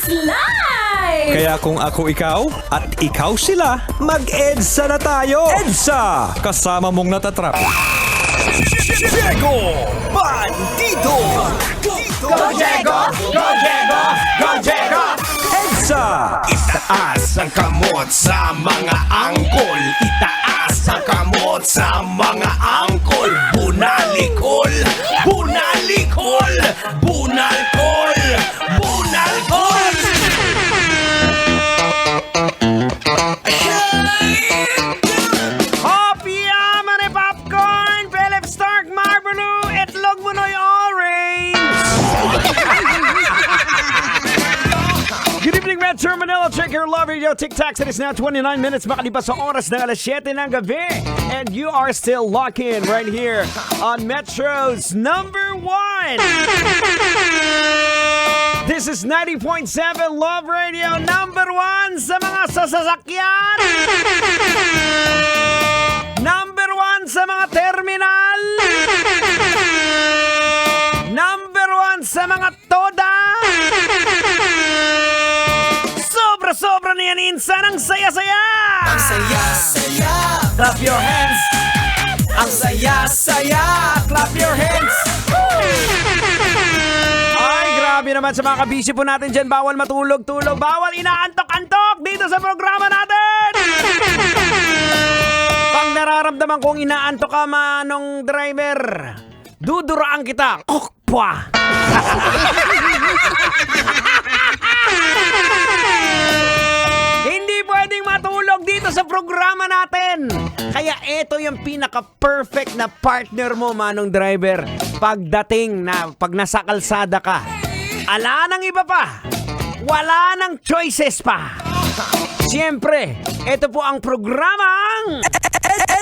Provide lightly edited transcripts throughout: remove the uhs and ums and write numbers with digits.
is live! Kaya kung ako ikaw at ikaw sila, mag-EDSA na tayo! EDSA! Kasama mong natatrap. Diego! Bandito! Go Diego! Go Diego! Go Diego! EDSA! Itaas ang kamot sa mga angkol. Itaas ang kamot sa mga angkol. Bunalikol! Bunalikol! Bunalkol! Bunalkol! Hopia, mani popcorn, Philip Stark, Marlboro, itlog mo no'y orange! Good evening, Metro Manila. Check your love radio TikToks. It is now 29 minutes makalipas sa oras ng alas 7 ng gabi. And you are still locked in right here on Metro's number 1. This is 90.7 Love Radio, number 1 sa mga sasakyan. Number 1 sa mga terminal. Number 1 sa mga toda. Sobra-sobra na yan, insan. Ang saya-saya. Ang saya-saya! Clap your hands. Ang saya-saya! Clap your hands. Ay, grabe naman sa mga kabisi po natin dyan. Bawal matulog-tulog. Bawal inaantok-antok dito sa programa natin. Pag nararamdaman kong inaantok ka, manong driver, duduraan kita. Kokpwa. Hindi pwedeng matulog dito sa programa natin. Kaya ito yung pinaka-perfect na partner mo, manong driver. Pagdating na, pag nasa kalsada ka, ala nang iba pa. Wala nang choices pa. Siyempre, ito po ang programang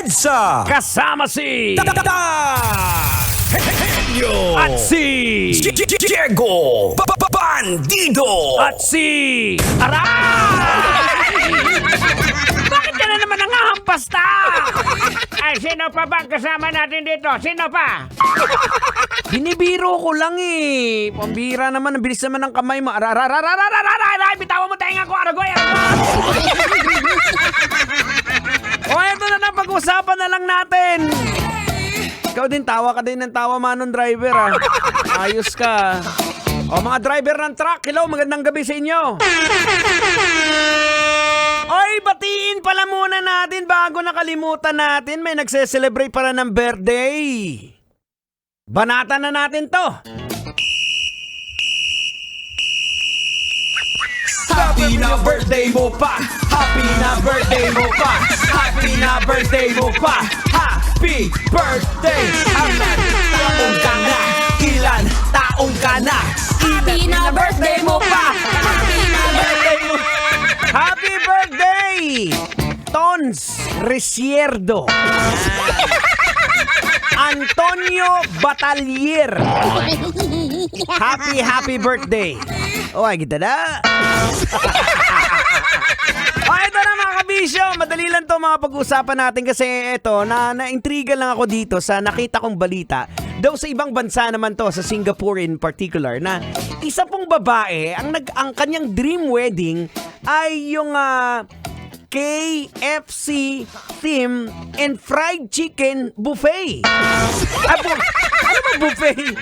EDSA! kasama si Yo! at si Diego! Bandido! at si Aray! Bakit ka na naman nangahampasta? Ay, sino pa ba kasama natin dito? Sino pa? Binibiro ko lang eh. Pambira naman, ang bilis naman ng kamay mo. Aray, bitawan mo tenga ko, aragoy, O, eto na na, pag-usapan na lang natin. Ikaw din, tawa ka din ng tawa, manong driver, ah. Ayos ka. O, mga driver ng truck, hello, magandang gabi sa inyo. Oy, batiin pala muna natin bago nakalimutan natin. May nagse-celebrate para ng birthday. Banatan na natin to. Happy na birthday mo pa. Happy na birthday mo pa. Happy na birthday mo pa. Happy birthday. Ilan taong ka na? Ilan taong ka na? Happy na birthday mo pa! Happy na birthday mo! Happy birthday! Tons Resierdo. Antonio Batalier. Happy birthday. Oh, ay kita na. Ito na mga kabisyo. Madali lang to mga pag-usapan natin kasi ito, na-intriga lang ako dito sa nakita kong balita. Daw sa ibang bansa naman to, sa Singapore in particular, na isa pong babae, ang kanyang dream wedding ay yung KFC theme and fried chicken buffet. Ano ba buffet?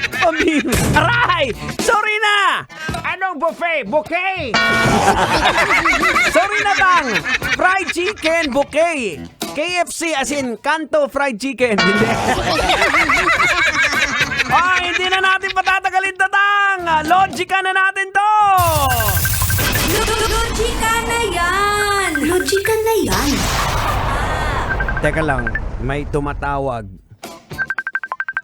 Aray! Sorry na! Anong buffet? Bouquet! Sorry na bang? Fried chicken bouquet. KFC as in kanto fried chicken. Hindi. Hindi na natin patatagalin tatang. Logika na natin to. Logika na yan! Logika na yan! Teka lang, may tumatawag.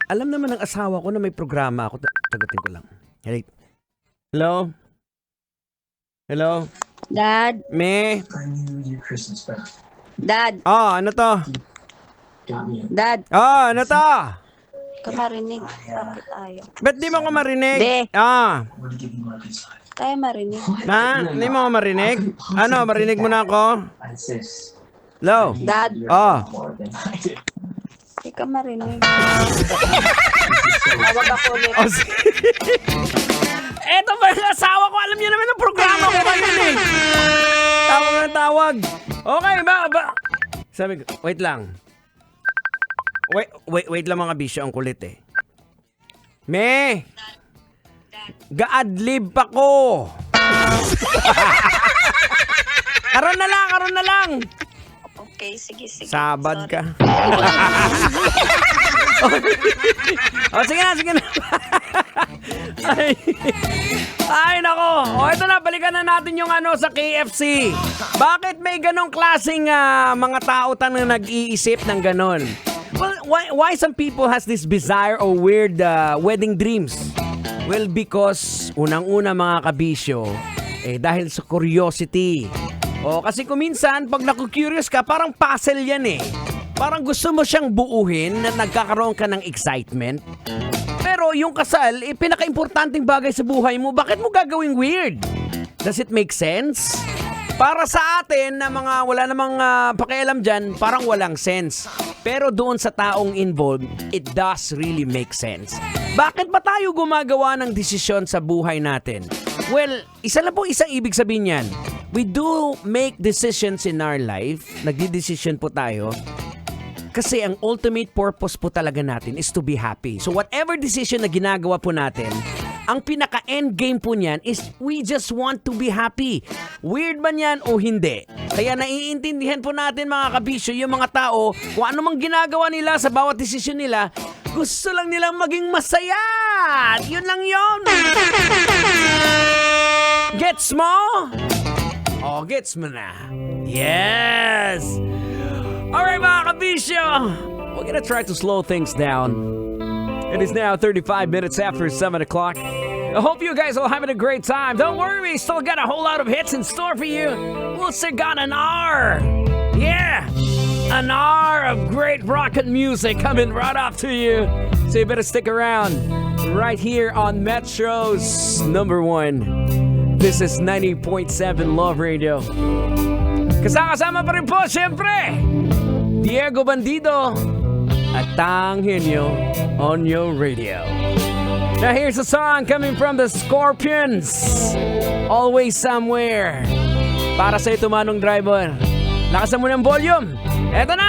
Alam naman ng asawa ko na may programa ako. Tagutin ko lang. Hello? Hello? Dad, Me? Dad, Ano to? Dad, Ano to? kamarinig. Bakit ayaw? Ba't di mo ko marinig? Di. Kaya marinig. Hindi mo ko marinig? Ano, marinig mo na ako? Hello? Dad, di ka marinig. Tawag ako ulit. Eto ba yung asawa ko? Alam niyo naman ang programa Okay, sabi ko, wait lang. Wait lang mga bisyo, ang kulit eh. Ga-adlib pa ko. Karon na lang. Okay, sige. Sabad Sorry. ka. Sige na. Ay, nako. Ito na, balikan na natin yung sa KFC. Bakit may ganong klaseng mga tao na nag-iisip ng ganon? Well, why some people has this bizarre or weird wedding dreams? Well, because unang-una mga kabisyo, dahil sa curiosity. Kasi kuminsan, pag naku-curious ka, parang puzzle yan eh. Parang gusto mo siyang buuhin na nagkakaroon ka ng excitement. Pero yung kasal, pinaka-importanting bagay sa buhay mo, bakit mo gagawing weird? Does it make sense? Para sa atin na mga wala namang pakialam dyan, parang walang sense. Pero doon sa taong involved, it does really make sense. Bakit ba tayo gumagawa ng desisyon sa buhay natin? Well, isang ibig sabihin yan. We do make decisions in our life. Nagdi-decision po tayo. Kasi ang ultimate purpose po talaga natin is to be happy. So whatever decision na ginagawa po natin, ang pinaka-end game po niyan is we just want to be happy. Weird man yan o hindi. Kaya naiintindihan po natin mga kabisyo, yung mga tao, kung ano mang ginagawa nila sa bawat desisyon nila, gusto lang nilang maging masaya. Yun lang yun. Gets mo? Gets mo na. Yes! Alright mga kabisyo, we're gonna try to slow things down. It is now 35 minutes after 7 o'clock. I hope you guys are having a great time. Don't worry, we still got a whole lot of hits in store for you. We'll still got an hour. Yeah! An hour of great rock and music coming right up to you. So you better stick around right here on Metro's #1. This is 90.7 Love Radio. Kasama pa rin po, siyempre, Diego Bandido at Tang Henyo on your radio. Now here's a song coming from the Scorpions, Always Somewhere. Para sa ito manong driver, lakasan mo ng volume. Eto na!